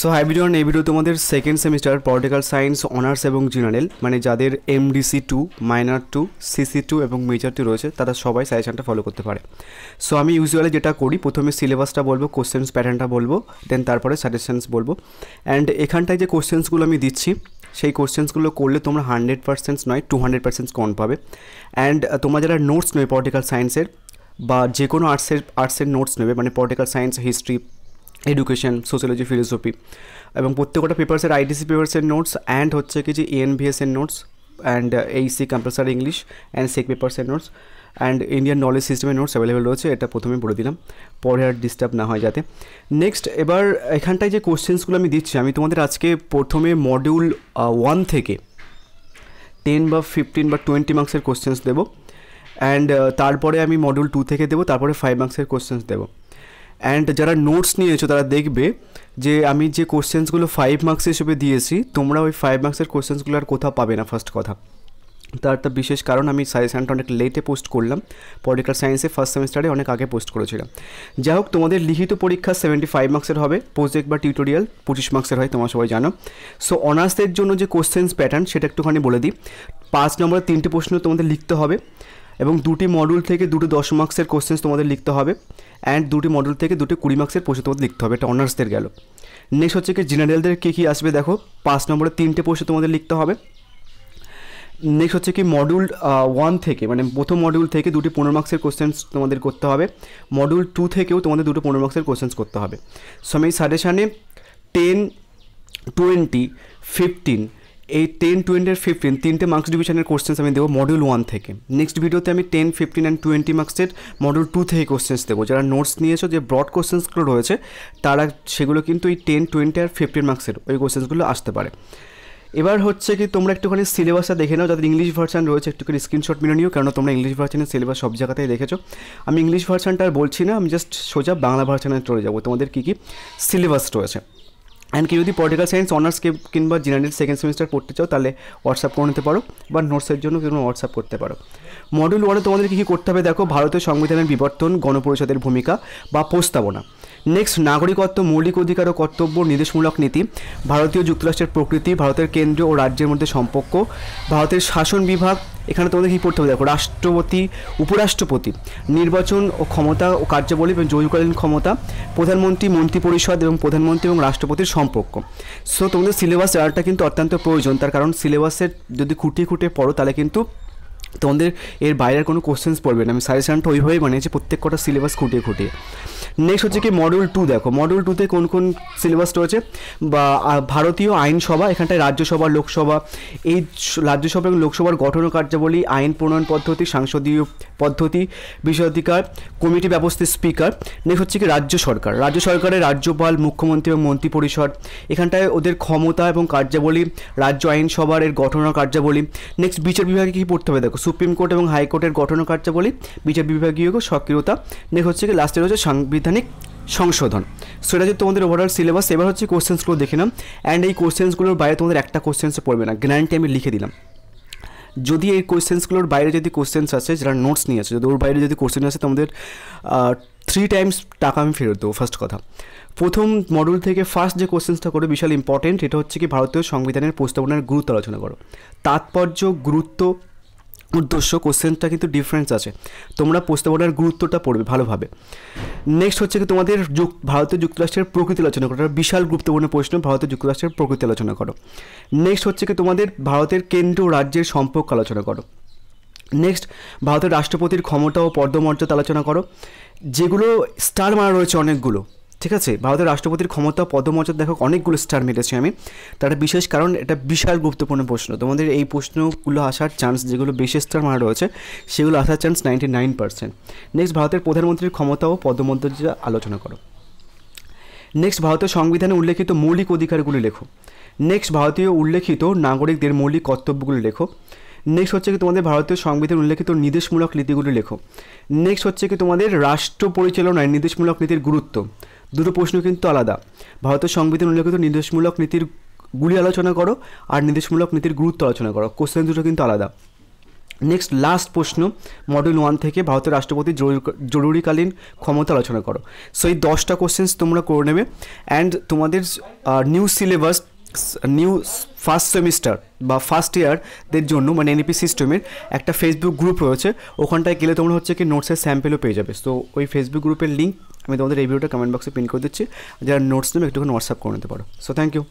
So hi everyone, এই video তোমাদের second semester political science honours এবং জেনারেল মানে যাদের MDC2, মাইনর 2, CC2 এবং মেজর 2 রয়েছে তারা সবাই সাজেশনটা ফলো করতে পারে। সো আমি ইউজুয়ালি যেটা করি, প্রথমে সিলেবাসটা বলবো, কোশ্চেন্স প্যাটার্নটা বলবো, দেন তারপরে সাজেশনস বলবো। অ্যান্ড এখানটায় যে কোশ্চেন্সগুলো আমি দিচ্ছি সেই কোশ্চেন্সগুলো করলে তোমরা 100% নয় 200% কম পাবে। অ্যান্ড তোমরা যারা নোটস নেবে পলিটিক্যাল সায়েন্সের বা যে কোনো আর্টসের নোটস নেবে, মানে political science, history, education, sociology, philosophy এবং প্রত্যেকটা পেপার্সের ITC পেপার্সের নোটস অ্যান্ড হচ্ছে কি যে ANVS-এর notes and AC compulsory English and SEC পেপার্সের নোটস অ্যান্ড ইন্ডিয়ান নলেজ সিস্টেমের নোটস অ্যাভেলেবেল রয়েছে। এটা প্রথমে বলে দিলাম, পরে আর ডিস্টার্ব না হয় যাতে। নেক্সট, এবার এখানটায় যে কোশ্চেন্সগুলো আমি দিচ্ছি, আমি তোমাদের আজকে প্রথমে মডিউল 1 থেকে 10 বা 15 বা 20 মার্কসের কোশ্চেন্স দেবো। অ্যান্ড তারপরে আমি মডিউল 2 থেকে দেবো, তারপরে 5 মার্কসের কোশ্চেন্স দেবো। অ্যান্ড যারা নোটস নিয়েছো তারা দেখবে যে আমি যে কোশ্চেন্সগুলো 5 মার্কস হিসেবে দিয়েছি, তোমরা ওই 5 মার্কসের কোশ্চেন্সগুলো আর কোথাও পাবে না। ফার্স্ট কথা, তার একটা বিশেষ কারণ, আমি সাজেশনটা অনেক লেটে পোস্ট করলাম, পলিটিক্যাল সায়েন্সে ফার্স্ট সেমিস্টারে অনেক আগে পোস্ট করেছিলাম। যাই হোক, তোমাদের লিখিত পরীক্ষা 75 মার্কসের হবে, প্রজেক্ট বা টিউটোরিয়াল 25 মার্কসের হয়, তোমরা সবাই জানো। সো অনার্সের জন্য যে কোশ্চেন্স প্যাটার্ন সেটা একটুখানি বলে দিই। 5 নম্বরের 3টে প্রশ্ন তোমাদের লিখতে হবে এবং 2টি মডিউল থেকে 2টো 10 মার্কসের কোশ্চেন্স তোমাদের লিখতে হবে অ্যান্ড 2টি মডিউল থেকে 2টো 20 মার্কসের প্রশ্ন তোমাদের লিখতে হবে। এটা অনার্সদের গেল। নেক্সট হচ্ছে কি জেনারেলদের কী আসবে দেখো, 5 নম্বরের 3টে প্রশ্ন তোমাদের লিখতে হবে। নেক্সট হচ্ছে কি মডিউল 1 থেকে, মানে প্রথম মডিউল থেকে 2টি 15 মার্কসের কোশ্চেন্স তোমাদের করতে হবে। মডিউল 2 থেকেও তোমাদের 2টো 15 মার্কসের কোশ্চেন্স করতে হবে। সো আমি সাজেশানে 10, 20, 15, এই 10, 20 আর 15 তিনটে মার্কস ডিভিশনের কোশ্চেন্স আমি দেবো মডিউল 1 থেকে। নেক্সট ভিডিওতে আমি 10, 15 অ্যান্ড 20 মার্কসের মডিউল 2 থেকে কোশ্চেন্স দেবো। যারা নোটস নিয়েছো, যে ব্রড কোশ্চেন্সগুলো রয়েছে তারা সেগুলো কিন্তু এই 10, 20 আর 15 মার্কসের ওই কোশ্চেন্সগুলো আসতে পারে। এবার হচ্ছে কি তোমরা একটুখানি সিলেবাসটা দেখে নাও, যাদের ইংলিশ ভার্সান রয়েছে একটুখানি স্ক্রিনশট মেরে নিও, কারণ তোমরা ইংলিশ ভার্সানের সিলেবাস সব জায়গাতেই দেখেছো। আমি ইংলিশ ভার্সানটা আর বলছি না, আমি জাস্ট সোজা বাংলা ভার্সানে চলে যাবো, তোমাদের কী কী সিলেবাস রয়েছে। অ্যান্ড কি যদি পলিটিক্যাল সায়েন্স অনার্স কিংবা জেনারেল সেকেন্ড সেমিস্টার পড়তে চাও তাহলে হোয়াটসঅ্যাপ করে নিতে পারো, বা নোটসের জন্য তোমরা হোয়াটসঅ্যাপ করতে পারো। মডিউল 1-এ তোমাদের কী কী করতে হবে দেখো, ভারতীয় সংবিধানের বিবর্তন, গণপরিষদের ভূমিকা বা প্রস্তাবনা। নেক্সট, নাগরিকত্ব, মৌলিক অধিকার ও কর্তব্য, নির্দেশমূলক নীতি, ভারতীয় যুক্তরাষ্ট্রের প্রকৃতি, ভারতের কেন্দ্র ও রাজ্যের মধ্যে সম্পর্ক, ভারতের শাসন বিভাগ। এখানে তোমাদের কী পড়তে হবে দেখো, রাষ্ট্রপতি, উপরাষ্ট্রপতি, নির্বাচন ও ক্ষমতা ও কার্যাবলী এবং জরুরিকালীন ক্ষমতা, প্রধানমন্ত্রী, মন্ত্রিপরিষদ এবং প্রধানমন্ত্রী এবং রাষ্ট্রপতির সম্পর্ক। সো তোমাদের সিলেবাস জানাটা কিন্তু অত্যন্ত প্রয়োজন, তার কারণ সিলেবাসের যদি খুঁটিয়ে খুঁটিয়ে পড়ো তাহলে কিন্তু তোমাদের এর বাইরের কোনো কোশ্চেন্স পড়বে না। আমি সাজেশনটা ওইভাবেই বানিয়েছি, প্রত্যেক কটা সিলেবাস খুঁটিয়ে খুঁটিয়ে। নেক্সট হচ্ছে কি মডিউল 2 দেখো, মডিউল 2-তে কোন কোন সিলেবাস রয়েছে, বা ভারতীয় আইনসভা, এখানটায় রাজ্যসভা, লোকসভা, এই রাজ্যসভা এবং লোকসভার গঠন ও কার্যাবলী, আইন প্রণয়ন পদ্ধতি, সাংসদীয় পদ্ধতি, বিষয়াধিকার, কমিটি ব্যবস্থার স্পিকার। নেক্সট হচ্ছে কি রাজ্য সরকার, রাজ্য সরকারের রাজ্যপাল, মুখ্যমন্ত্রী এবং মন্ত্রিপরিষদ, এখানটায় ওদের ক্ষমতা এবং কার্যাবলী, রাজ্য আইনসভার এর গঠন ও কার্যাবলী। নেক্সট, বিচার বিভাগে কী পড়তে হবে দেখো, সুপ্রিম কোর্ট এবং হাইকোর্টের গঠন ও কার্যাবলী, বিচার বিভাগীয় সক্রিয়তা। নেক্সট হচ্ছে কি লাস্টে রয়েছে সাংবিধানিক সংশোধন। সো এটা হচ্ছে তোমাদের ওভারঅল সিলেবাস। এবার হচ্ছে কোশ্চেন্সগুলো দেখে নাও, অ্যান্ড এই কোশ্চেন্সগুলোর বাইরে তোমাদের একটা কোশ্চেন্সও পড়বে না, গ্যারান্টি আমি লিখে দিলাম। যদি এই কোশ্চেন্সগুলোর বাইরে যদি কোশ্চেন্স আছে, যারা নোটস নিয়ে আছে, যদি ওর বাইরে যদি কোশ্চেন আছে, তোমাদের 3 টাইমস টাকা আমি ফেরত দেবো। ফার্স্ট কথা, প্রথম মডিউল থেকে ফার্স্ট যে কোশ্চেন্সটা করো বিশাল ইম্পর্টেন্ট, এটা হচ্ছে কি ভারতীয় সংবিধানের প্রস্তাবনার গুরুত্ব আলোচনা করো। তাৎপর্য, গুরুত্ব, উদ্দেশ্য, কোশ্চেনটা কিন্তু ডিফারেন্স আছে, তোমরা প্রস্তাবনার গুরুত্বটা পড়বে ভালোভাবে। নেক্সট হচ্ছে কি তোমাদের ভারতীয় যুক্তরাষ্ট্রের প্রকৃতি আলোচনা করো, বিশাল গুরুত্বপূর্ণ প্রশ্ন, ভারতীয় যুক্তরাষ্ট্রের প্রকৃতি আলোচনা করো। নেক্সট হচ্ছে কি তোমাদের ভারতের কেন্দ্র ও রাজ্যের সম্পর্ক আলোচনা করো। নেক্সট, ভারতের রাষ্ট্রপতির ক্ষমতা ও পদমর্যাদা আলোচনা করো, যেগুলো স্টার মারা রয়েছে অনেকগুলো, ঠিক আছে। ভারতের রাষ্ট্রপতির ক্ষমতা, পদমর্যাদা দেখো অনেকগুলো স্টার মেরেছি আমি, তার বিশেষ কারণ এটা বিশাল গুরুত্বপূর্ণ প্রশ্ন। তোমাদের এই প্রশ্নগুলো আসার চান্স, যেগুলো বেশি স্টার মারা রয়েছে সেগুলো আসার চান্স 99%। নেক্সট, ভারতের প্রধানমন্ত্রীর ক্ষমতা ও পদমর্যাদা আলোচনা করো। নেক্সট, ভারতের সংবিধানে উল্লেখিত মৌলিক অধিকারগুলি লেখো। নেক্সট, ভারতীয় উল্লেখিত নাগরিকদের মৌলিক কর্তব্যগুলি লেখো। নেক্সট হচ্ছে কি তোমাদের ভারতীয় সংবিধান উল্লেখিত নির্দেশমূলক নীতিগুলি লেখো। নেক্সট হচ্ছে কি তোমাদের রাষ্ট্র পরিচালনায় নির্দেশমূলক নীতির গুরুত্ব। দুটো প্রশ্ন কিন্তু আলাদা, ভারতের সংবিধান উল্লেখিত নির্দেশমূলক নীতির গুলি আলোচনা করো আর নির্দেশমূলক নীতির গুরুত্ব আলোচনা করো, কোশ্চেন দুটো কিন্তু আলাদা। নেক্সট লাস্ট প্রশ্ন, মডিউল 1 থেকে ভারতের রাষ্ট্রপতির জরুরিকালীন ক্ষমতা আলোচনা করো। সো এই 10টা কোশ্চেন্স তোমরা করে নেবে। অ্যান্ড তোমাদের new syllabus, new first semester বা ফার্স্ট ইয়ারদের জন্য মানে এনইপি সিস্টেমের একটা ফেসবুক গ্রুপ রয়েছে, ওখানটায় গেলে তোমরা হচ্ছে কি নোটসের স্যাম্পেলও পেয়ে যাবে। তো ওই ফেসবুক গ্রুপের লিঙ্ক আমি তোমাদের এই ভিডিওটা কমেন্ট বক্সে পিন করে দিচ্ছি, যারা নোটস নেবে একটুখানি হোয়াটসঅ্যাপ করে নিতে পারো। So thank you.